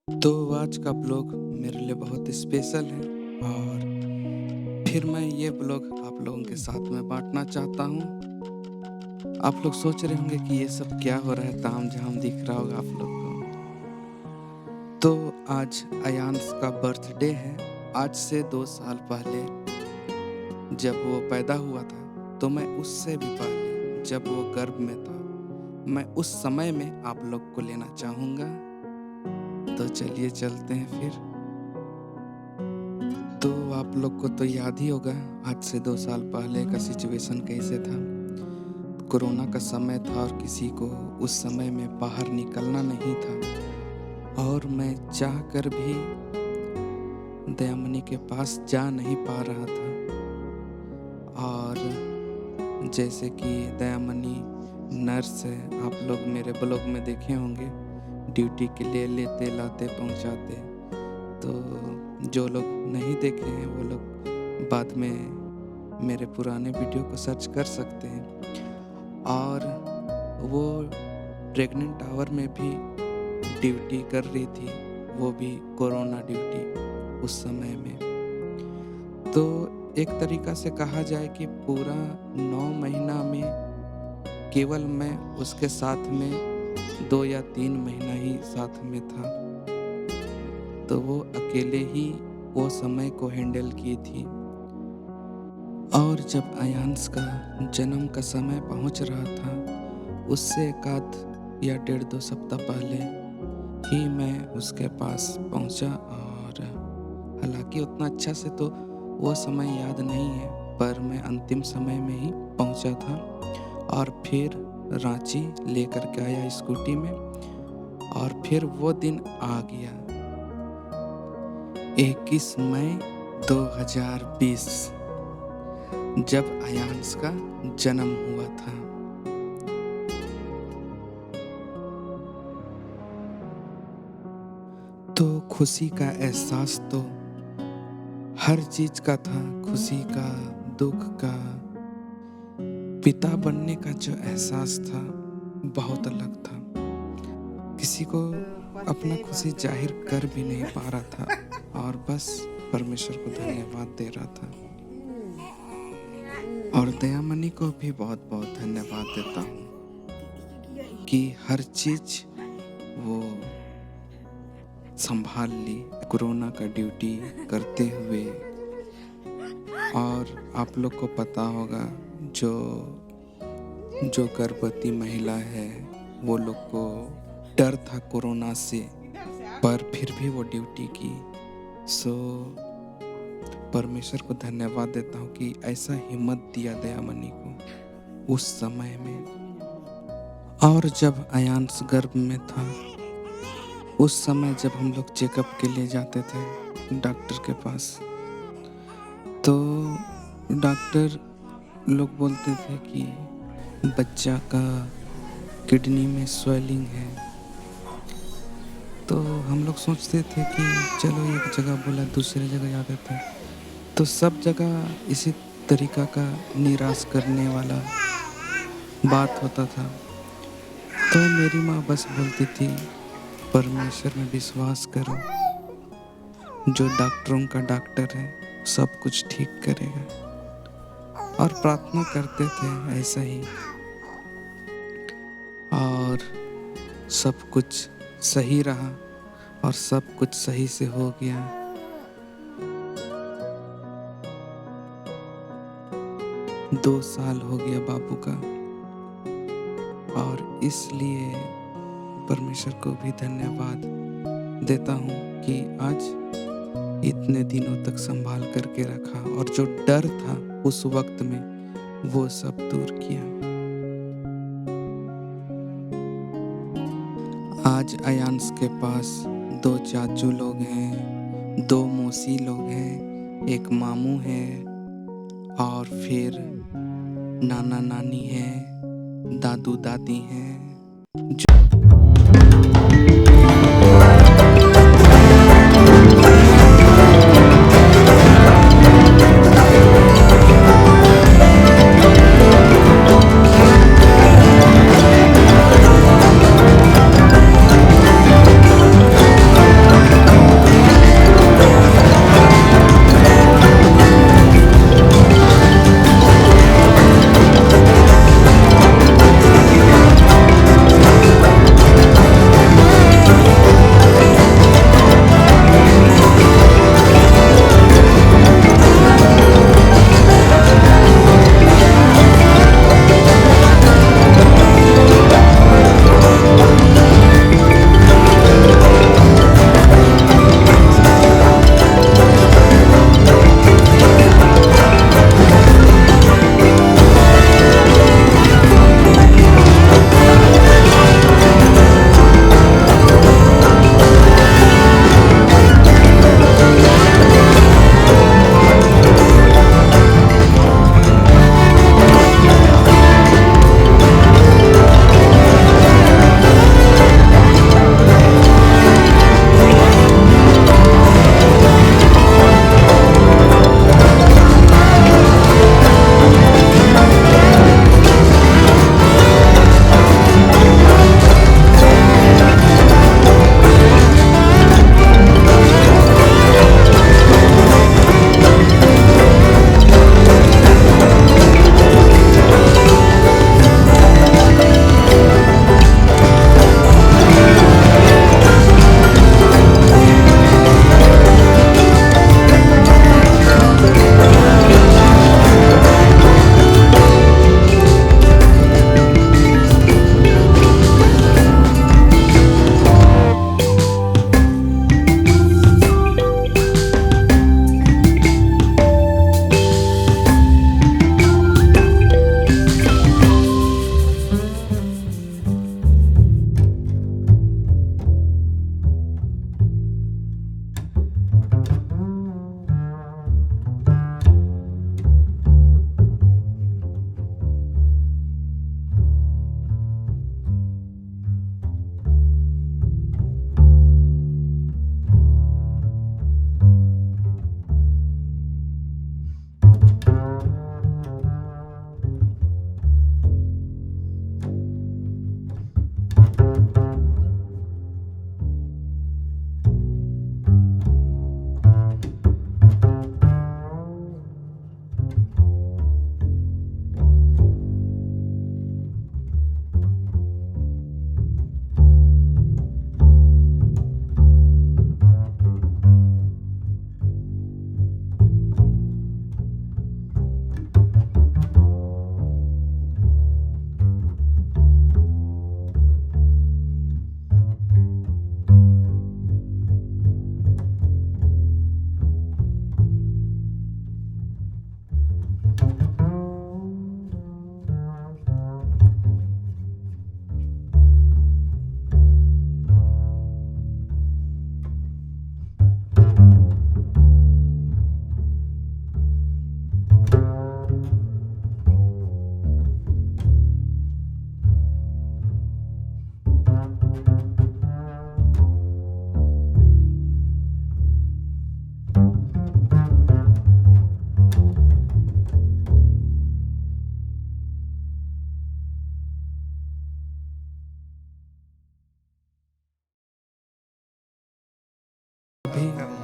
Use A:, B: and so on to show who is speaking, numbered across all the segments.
A: तो आज का ब्लॉग मेरे लिए बहुत स्पेशल है और फिर मैं ये ब्लॉग आप लोगों के साथ में बांटना चाहता हूँ। आप लोग सोच रहे होंगे कि ये सब क्या हो रहा है, ताम झाम दिख रहा होगा आप लोग को। तो आज अयांश का बर्थडे है। आज से 2 साल पहले जब वो पैदा हुआ था तो मैं उससे भी पहले जब वो गर्भ में था, मैं उस समय में आप लोग को लेना चाहूँगा। तो चलिए चलते हैं फिर। तो आप लोग को तो याद ही होगा आज से 2 साल पहले का सिचुएशन कैसे था। कोरोना का समय था और किसी को उस समय में बाहर निकलना नहीं था और मैं चाह कर भी दयामनी के पास जा नहीं पा रहा था। और जैसे कि दयामनी नर्स है, आप लोग मेरे ब्लॉग में देखे होंगे, ड्यूटी के लिए लेते लाते पहुंचाते। तो जो लोग नहीं देखे हैं वो लोग बाद में मेरे पुराने वीडियो को सर्च कर सकते हैं। और वो प्रेग्नेंट आवर में भी ड्यूटी कर रही थी, वो भी कोरोना ड्यूटी उस समय में। तो एक तरीका से कहा जाए कि पूरा 9 महीना में केवल मैं उसके साथ में 2 या 3 महीना ही साथ में था। तो वो अकेले ही वो समय को हैंडल की थी। और जब अयांश का जन्म का समय पहुंच रहा था, उससे 1 या 1.5-2 सप्ताह पहले ही मैं उसके पास पहुंचा। और हालांकि उतना अच्छा से तो वो समय याद नहीं है, पर मैं अंतिम समय में ही पहुंचा था और फिर रांची लेकर के आया स्कूटी में। और फिर वो दिन आ गया 21 मई 2020, जब अयांश का जन्म हुआ था। तो खुशी का एहसास तो हर चीज का था, खुशी का, दुख का। पिता बनने का जो एहसास था बहुत अलग था। किसी को अपना खुशी जाहिर कर भी नहीं पा रहा था और बस परमेश्वर को धन्यवाद दे रहा था। और दयामनी को भी बहुत बहुत धन्यवाद देता हूँ कि हर चीज वो संभाल ली कोरोना का ड्यूटी करते हुए। और आप लोग को पता होगा जो गर्भवती महिला है वो लोग को डर था कोरोना से, पर फिर भी वो ड्यूटी की। सो परमेश्वर को धन्यवाद देता हूँ कि ऐसा हिम्मत दिया दयामनी को उस समय में। और जब अयांश गर्भ में था, उस समय जब हम लोग चेकअप के लिए जाते थे डॉक्टर के पास, तो डॉक्टर लोग बोलते थे कि बच्चा का किडनी में स्वेलिंग है। तो हम लोग सोचते थे कि चलो एक जगह बोला दूसरी जगह जाते थे, तो सब जगह इसी तरीका का निराश करने वाला बात होता था। तो मेरी माँ बस बोलती थी परमेश्वर में विश्वास करो, जो डॉक्टरों का डॉक्टर है सब कुछ ठीक करेगा। और प्रार्थना करते थे ऐसा ही, और सब कुछ सही रहा और सब कुछ सही से हो गया। दो साल हो गया बाबू का, और इसलिए परमेश्वर को भी धन्यवाद देता हूँ कि आज इतने दिनों तक संभाल करके रखा और जो डर था उस वक्त में वो सब दूर किया। आज अयांश के पास 2 चाचू लोग हैं, 2 मौसी लोग हैं, एक मामू है और फिर नाना नानी है, दादू दादी हैं।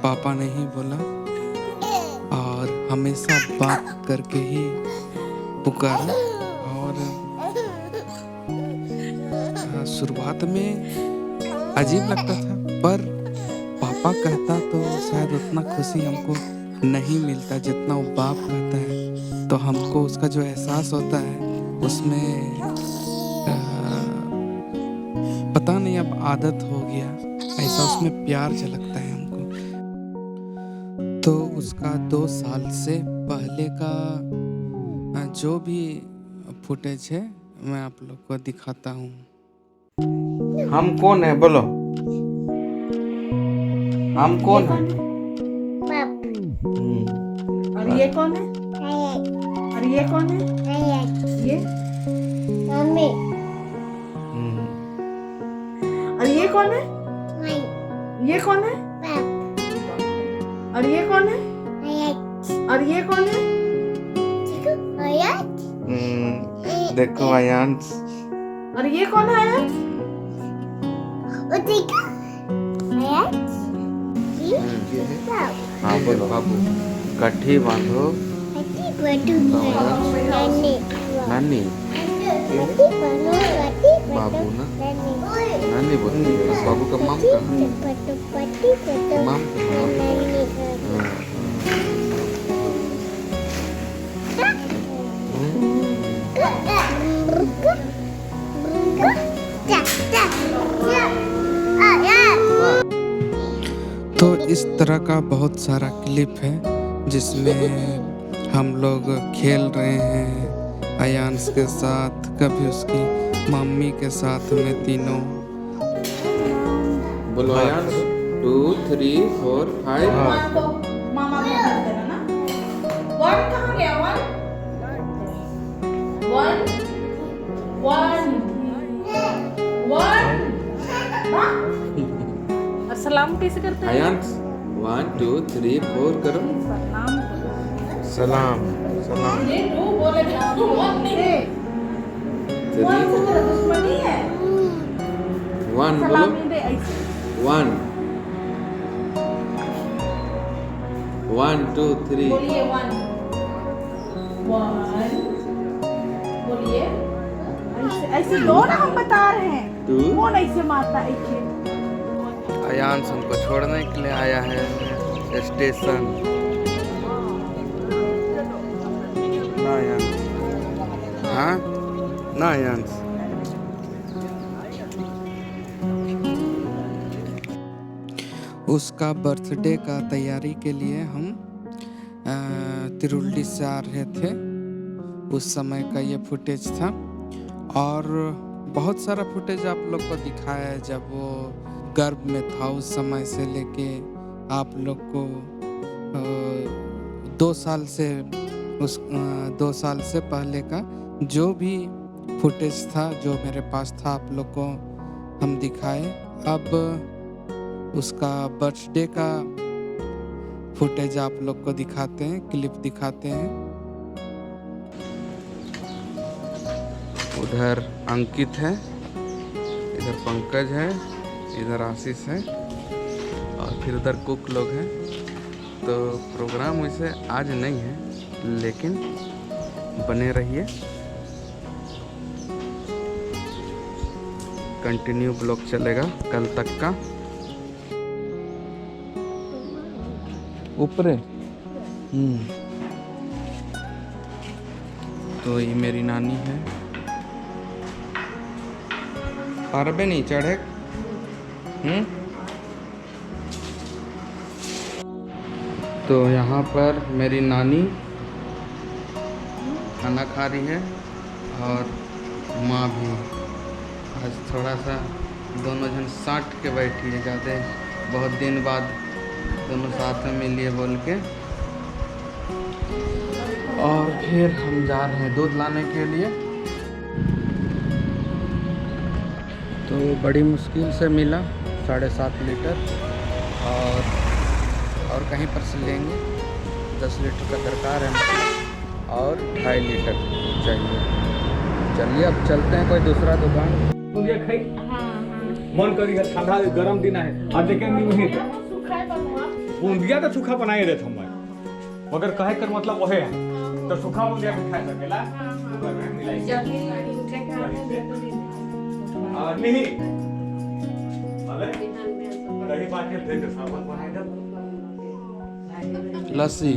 A: पापा ने ही बोला और हमेशा बात करके ही पुकारा। और शुरुआत में अजीब लगता था, पर पापा कहता तो शायद उतना खुशी हमको नहीं मिलता जितना वो बाप कहता है। तो हमको उसका जो एहसास होता है उसमें पता नहीं, अब आदत हो गया ऐसा, उसमें प्यार झलकता है हमको। तो उसका 2 साल से पहले का जो भी फुटेज है मैं आप लोग को दिखाता हूँ। हम कौन है बोलो, हम कौन है?
B: और ये कौन है? और ये कौन है? ये मम्मी। और ये कौन है? ये कौन है? और ये कौन है? और ये कौन है?
A: देखो आयांश।
B: और ये कौन है आयांश?
A: हाँ बोलो बाबू। गठी बांधो। नानी बाबू ना, नानी बोलती है। बाबू का मम मम तो इस तरह का बहुत सारा क्लिप है जिसमें हम लोग खेल रहे हैं आयांश के साथ, कभी उसकी मम्मी के साथ में तीनों। बोलो आयांश। 2 3 4 5।
B: मामा में कर देना ना। 1 कहाँ गया? 1 और सलाम कैसे करते हैं?
A: आयांश 1 2 3 4 करो। सलाम सलाम।
B: ये 2 बोलेगा, 1 नहीं। 1 से तेरा दुश्मनी है।
A: 1 बोलो।
B: सलाम नहीं दे ऐसे।
A: 1 1 2 3।
B: बोलिए 1 बोलिए। ऐसे दो ना, हम बता रहे हैं।
A: 2।
B: कौन ऐसे मारता है? ऐसे
A: आयांश हमको छोड़ने के लिए आया है स्टेशन। ना आयांश, हाँ ना आयांश। उसका बर्थडे का तैयारी के लिए हम तिरुल्ली से आ रहे थे। उस समय का ये फुटेज था और बहुत सारा फुटेज आप लोग को दिखाया है जब वो गर्भ में था, उस समय से लेके आप लोग को 2 साल से 2 साल से पहले का जो भी फुटेज था जो मेरे पास था आप लोग को हम दिखाए। अब उसका बर्थडे का फुटेज आप लोग को दिखाते हैं, क्लिप दिखाते हैं। उधर अंकित है, इधर पंकज है, इधर आशीष है और फिर उधर कुक लोग हैं। तो प्रोग्राम वैसे आज नहीं है लेकिन बने रहिए, कंटिन्यू ब्लॉग चलेगा कल तक का। ऊपरे तो ये मेरी नानी है। पारबे नहीं चढ़े। तो यहाँ पर मेरी नानी खाना खा रही है और माँ भी। आज थोड़ा सा दोनों जन साट के बैठी है, ज़्यादा बहुत दिन बाद दोनों साथ में मिलिए बोल के। और फिर हम जा रहे हैं दूध लाने के लिए। तो बड़ी मुश्किल से मिला 7.5 लीटर और कहीं पर से लेंगे। 10 लीटर का दरकार है और 2.5 लीटर चाहिए। चलिए अब चलते हैं कोई दूसरा दुकान।
C: मन करी है ठंडा गरम दिन है आज देखेंगे नहीं बूंदिया तो सूखा बनाए देत हम मगर कहे कर मतलब वहे है तो सूखा बूंदिया भी खा सकेला ओकर में मिलाई और नहीं अरे दही बाटे दे के शरबत बनाए दे
A: लस्सी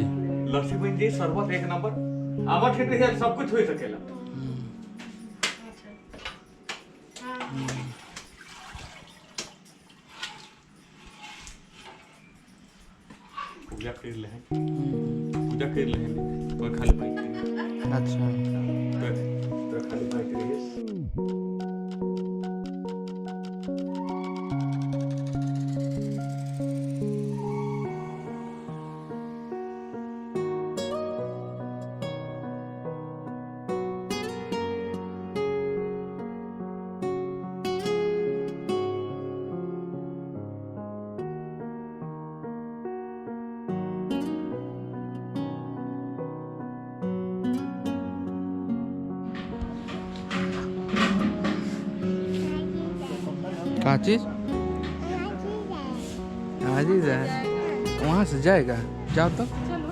C: लस्सी बन जे शरबत एक नंबर आवा खेती है सब कुछ हो सकेला पूजा कर ले हैं तो खाली पाई
A: अच्छा
C: तो खाली पाई करिए
A: का चीज आज ही जाए वहाँ से जाएगा जाओ तो चलो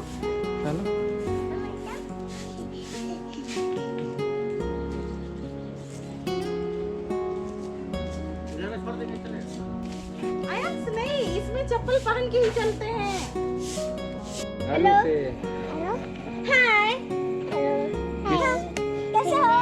B: आयंस नहीं, इसमें चप्पल पहन के ही चलते हैं।
A: हेलो से
B: हाय हेलो कैसे हो?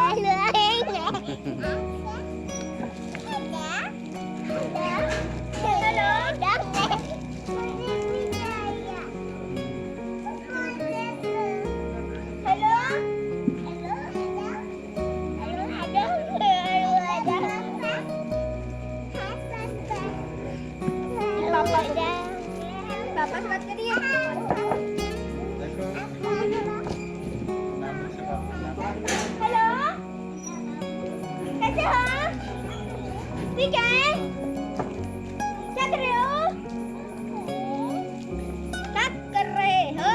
B: पापा से बात करिए। हेलो कैसे हो? ठीक है? क्या कर रहे हो? क्या कर रहे हो?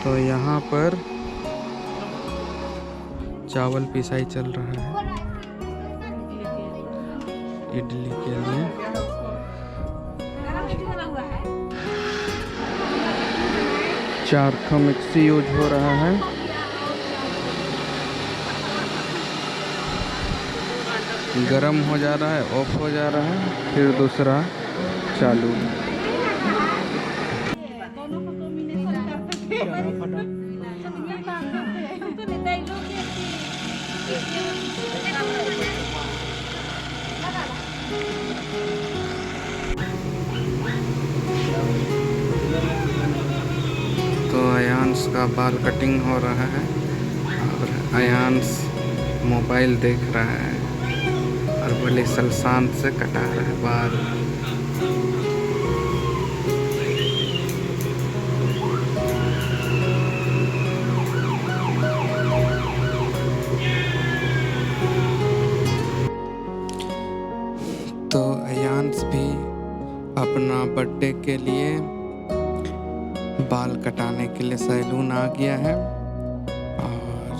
A: तो यहाँ पर चावल पिसाई चल रहा है इडली के लिए। चारखा मिक्सी यूज हो रहा है। गरम हो जा रहा है, ऑफ हो जा रहा है, फिर दूसरा चालू। तो अयांश का बाल कटिंग हो रहा है और अयांश मोबाइल देख रहा है और बोले सलसान से कटा रहा है बाल। तो अयांश भी अपना बर्थडे के लिए बाल कटाने के लिए सैलून आ गया है और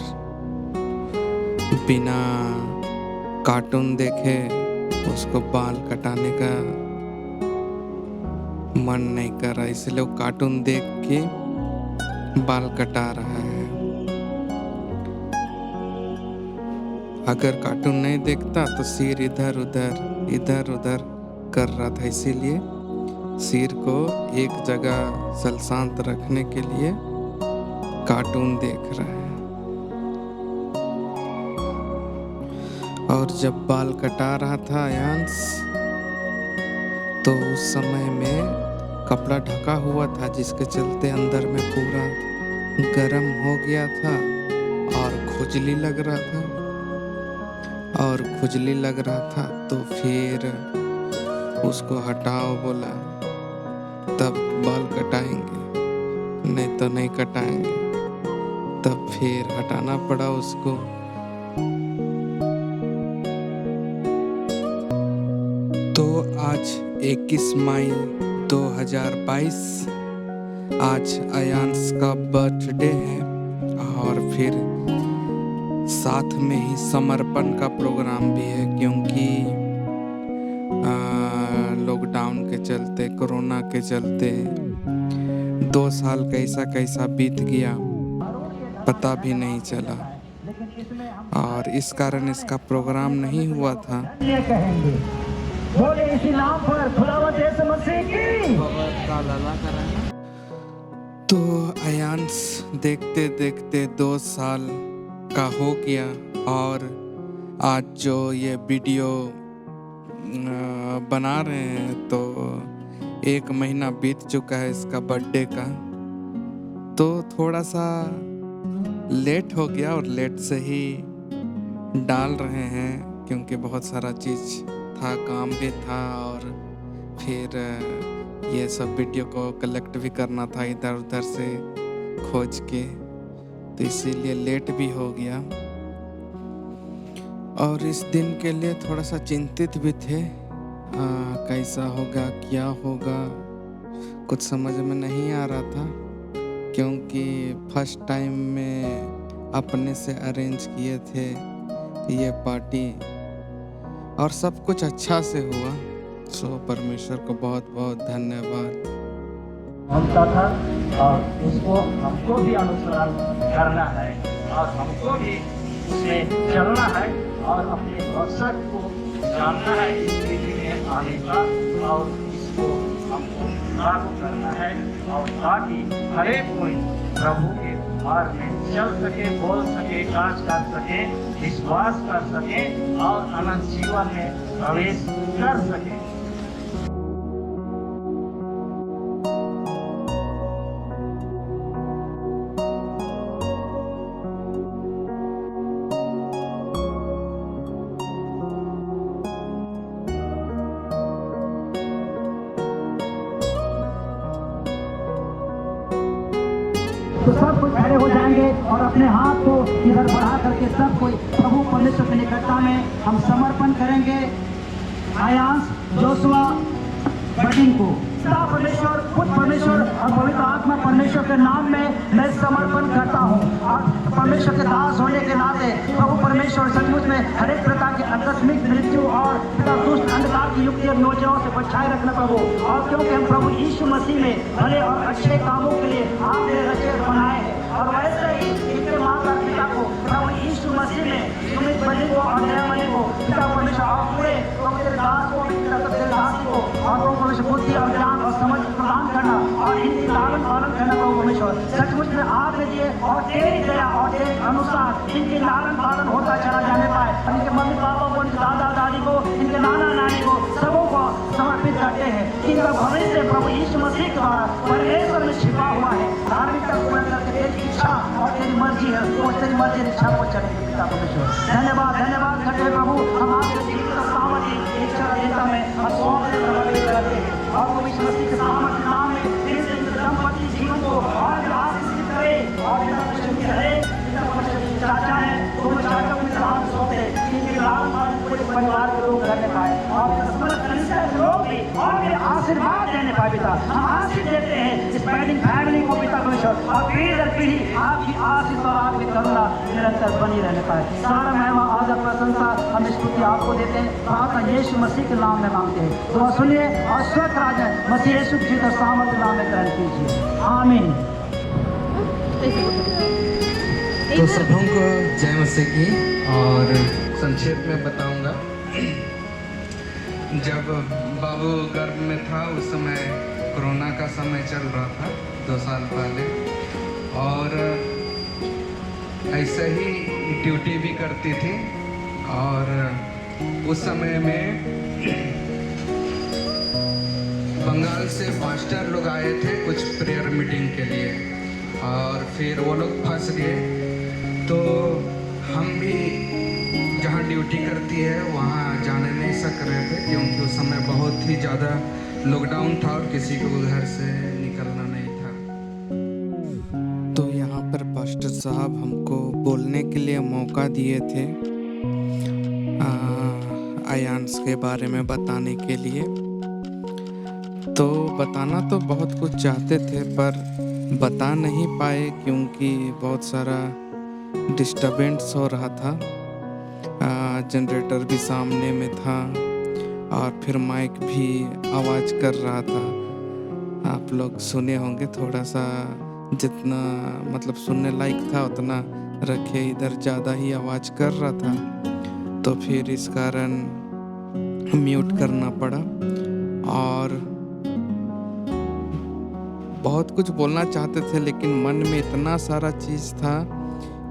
A: बिना कार्टून देखे उसको बाल कटाने का मन नहीं कर रहा, इसलिए वो कार्टून देख के बाल कटा रहा है। अगर कार्टून नहीं देखता तो सिर इधर उधर कर रहा था, इसीलिए सिर को एक जगह सलसांत रखने के लिए कार्टून देख रहा है। और जब बाल कटा रहा था अयांश तो उस समय में कपड़ा ढका हुआ था, जिसके चलते अंदर में पूरा गर्म हो गया था और खुजली लग रहा था तो फिर उसको हटाओ बोला, तब बाल कटाएंगे, नहीं तो नहीं कटाएंगे। तब फिर हटाना पड़ा उसको। तो आज 21 मई 2022 आज अयांश का बर्थडे है और फिर साथ में ही समर्पण का प्रोग्राम भी है, क्योंकि लॉकडाउन के चलते, कोरोना के चलते 2 साल कैसा कैसा बीत गया पता भी नहीं चला, और इस कारण इसका प्रोग्राम नहीं हुआ था।
D: ये कहेंगे बोले इसी नाम पर खुदावंद यीशु मसीह की।
A: तो आयांश देखते देखते 2 साल का हो गया, और आज जो ये वीडियो बना रहे हैं तो 1 महीना बीत चुका है इसका बर्थडे का। तो थोड़ा सा लेट हो गया, और लेट से ही डाल रहे हैं, क्योंकि बहुत सारा चीज़ था, काम भी था, और फिर ये सब वीडियो को कलेक्ट भी करना था इधर उधर से खोज के, तो इसीलिए लेट भी हो गया। और इस दिन के लिए थोड़ा सा चिंतित भी थे, कैसा होगा, क्या होगा, कुछ समझ में नहीं आ रहा था, क्योंकि फर्स्ट टाइम में अपने से अरेंज किए थे ये पार्टी, और सब कुछ अच्छा से हुआ। सो परमेश्वर को बहुत बहुत धन्यवाद।
D: ममता था और उसको हमको भी अनुसरण करना है, और हमको भी उसमें चलना है, और अपने मकसद को जानना है इस पृथ्वी में आने का, और इसको हमको लागू करना है, और ताकि हर एक कोई प्रभु के मार्ग में चल सके, बोल सके, काज कर सके, विश्वास कर सके, और अनंत जीवन में प्रवेश कर सके। तो सब कोई खड़े हो जाएंगे और अपने हाथ को इधर बढ़ा करके सब कोई प्रभु परमेश्वर की निकटता में हम समर्पण करेंगे। आयांश जोशुआ बडिंग को पिता परमेश्वर, खुद परमेश्वर और पवित्र आत्मा परमेश्वर के नाम में मैं समर्पण करता हूँ, और परमेश्वर के दास होने के नाते प्रभु परमेश्वर सचमुच में हर एक प्रकार की आकस्मिक मृत्यु और दुष्ट अंधकार की युक्ति और योजनाओं से बचाए रखना प्रभु। और क्योंकि हम प्रभु यीशु मसीह में भले और अच्छे कामों के लिए आपने रचे और बनाए हैं, और वैसे ही इनके माता पिता को प्रभु यीशु मसीह में सुमित बलि को और दयामणि को पिता परमेश्वर और पूरे पवित्र दास को, तेरे दास को, और प्रभु परमेश्वर बुद्धि और ज्ञान और समझ प्रदान करना, और इनकी लालन पालन करना प्रभु परमेश्वर। सचमुच में आपने दिए और तेरी दया और तेरे अनुसार इनकी लालन पालन होता चला जाने पाए। इनके मम्मी पापा को, इनके दादा दादी को, इनके नाना नानी को, सबों को समर्पित करते हैं। इनका भविष्य प्रभु यीशु मसीह के द्वारा परमेश्वर में छिपा हुआ है। धार्मिकता को पूर्ण करके तेरी इच्छा और तेरी मर्जी है, वो तेरी मर्जी और इच्छा को चलेगी पिता परमेश्वर। धन्यवाद धन्यवाद करते हैं प्रभु। हम आपके जीवित और सामर्थ्य इच्छा देता में हम सौंप से प्रभावित करते हैं, और वो यीशु मसीह के सामर्थ्य नाम में इस दंपति जीवन को और आशीषित करे, और पिता परमेश्वर की रहे। पिता परमेश्वर की चाचा है, दोनों चाचा के साथ सोते इनके लाल पूरे परिवार के लोग रहने पाए, और लोग भी और भी आशीर्वाद देने पाए। पिता हम आशीष देते हैं इस पैडिंग फैमिली को पिता परमेश्वर, और पीढ़ी दर पीढ़ी आपकी आशीष और आपकी करुणा निरंतर बनी रहने पाए। सारा महिमा आदर प्रशंसा हम स्तुति आपको देते हैं, प्रार्थना यीशु मसीह के नाम में मांगते हैं। दुआ सुनिए और स्वस्थ राजन मसीह यीशु जी का सामर्थ्य नाम में ग्रहण कीजिए, आमीन।
A: तो सबों को जय मसीह की। और संक्षेप में बताऊंगा, जब बाबू गर्भ में था उस समय कोरोना का समय चल रहा था 2 साल पहले, और ऐसे ही ड्यूटी भी करती थी, और उस समय में बंगाल से पास्टर लोग आए थे कुछ प्रेयर मीटिंग के लिए, और फिर वो लोग फंस गए। तो हम भी जहाँ ड्यूटी करती है वहाँ जाने नहीं सक रहे थे, क्योंकि उस समय बहुत ही ज़्यादा लॉकडाउन था और किसी को घर से निकलना नहीं था। तो यहाँ पर पास्टर साहब हमको बोलने के लिए मौका दिए थे, आयांश के बारे में बताने के लिए। तो बताना तो बहुत कुछ चाहते थे पर बता नहीं पाए, क्योंकि बहुत सारा डिस्टरबेंस हो रहा था। जनरेटर भी सामने में था और फिर माइक भी आवाज़ कर रहा था। आप लोग सुने होंगे थोड़ा सा, जितना मतलब सुनने लायक था उतना रखे, इधर ज़्यादा ही आवाज़ कर रहा था, तो फिर इस कारण म्यूट करना पड़ा। और बहुत कुछ बोलना चाहते थे लेकिन मन में इतना सारा चीज़ था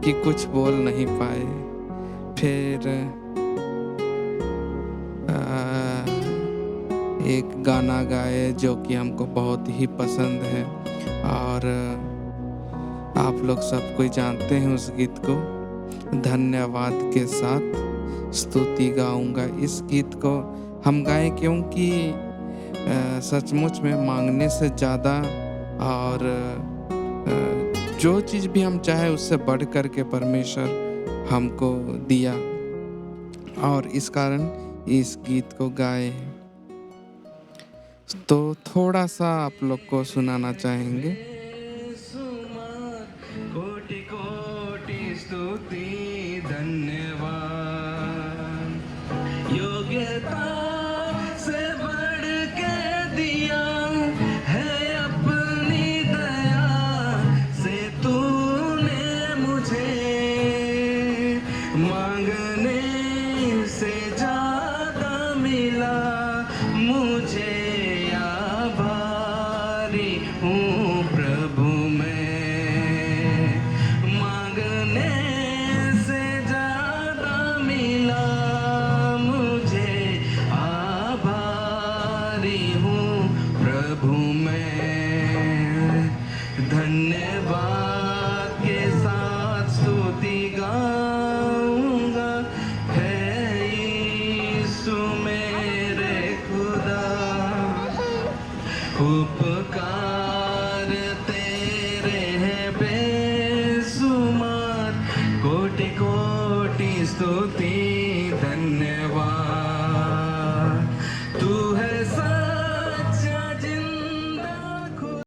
A: कि कुछ बोल नहीं पाए। फिर एक गाना गाए जो कि हमको बहुत ही पसंद है और आप लोग सब कोई जानते हैं उस गीत को। धन्यवाद के साथ स्तुति गाऊंगा। इस गीत को हम गाएं क्योंकि सचमुच में मांगने से ज़्यादा और जो चीज़ भी हम चाहे उससे बढ़ कर के परमेश्वर हमको दिया, और इस कारण इस गीत को गाए। तो थोड़ा सा आप लोग को सुनाना चाहेंगे।
E: कोटि कोटि स्तुति धन्यवाद, योग्यता से बढ़ के दिया है अपनी दया से तूने मुझे, मांगने से ज्यादा मिला मुझे, आभारी हूँ प्रभु मैं, मांगने से ज्यादा मिला मुझे, आभारी हूँ प्रभु मैं। धन्यवाद के साथ स्तुति गाऊंगा, है यीशु मेरे खुदा, उपकार तेरे हैं बेसुमार, कोटि कोटि स्तुति धन्यवाद, तू है सच्चा जिंदा खुदा।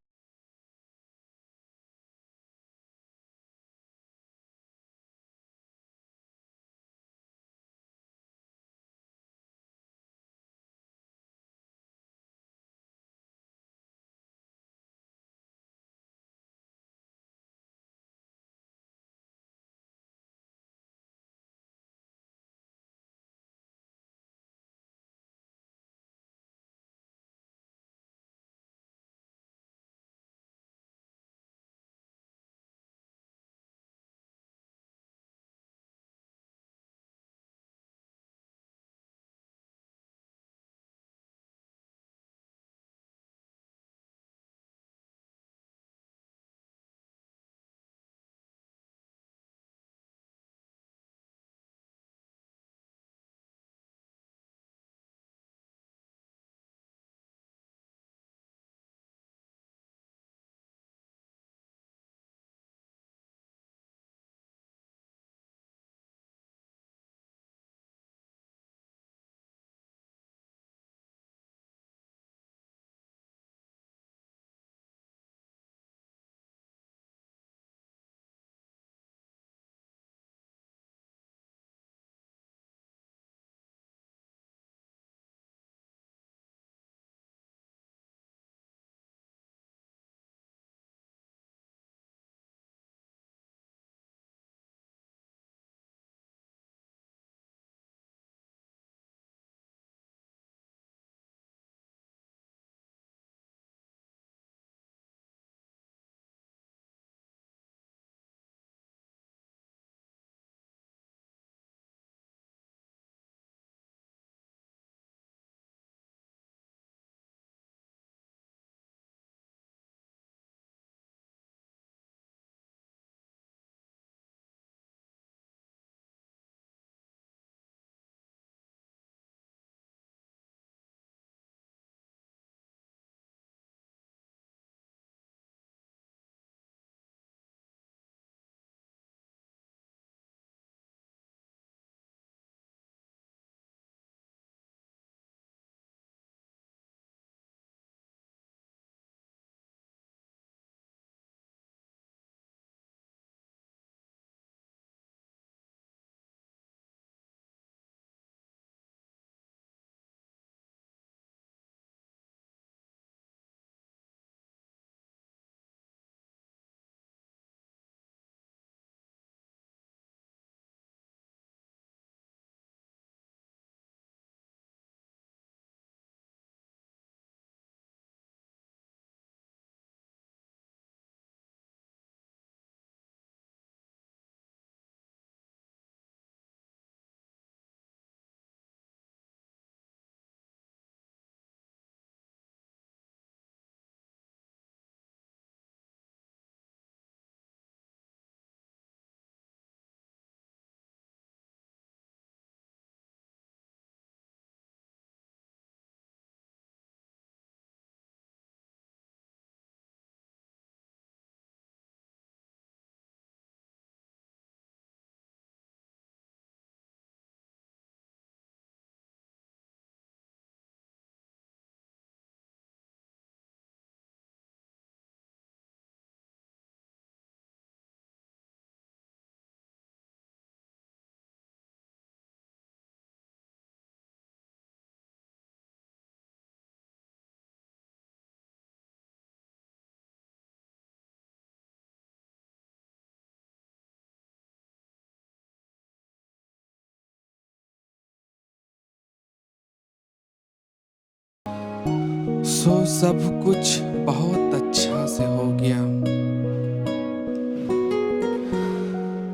A: सो सब कुछ बहुत अच्छा से हो गया।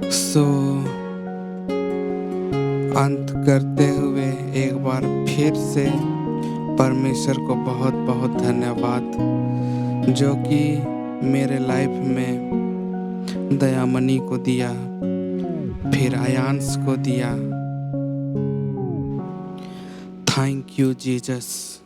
A: सो अंत करते हुए एक बार फिर से परमेश्वर को बहुत बहुत धन्यवाद, जो कि मेरे लाइफ में दयामनी को दिया, फिर आयांश को दिया। Thank you Jesus.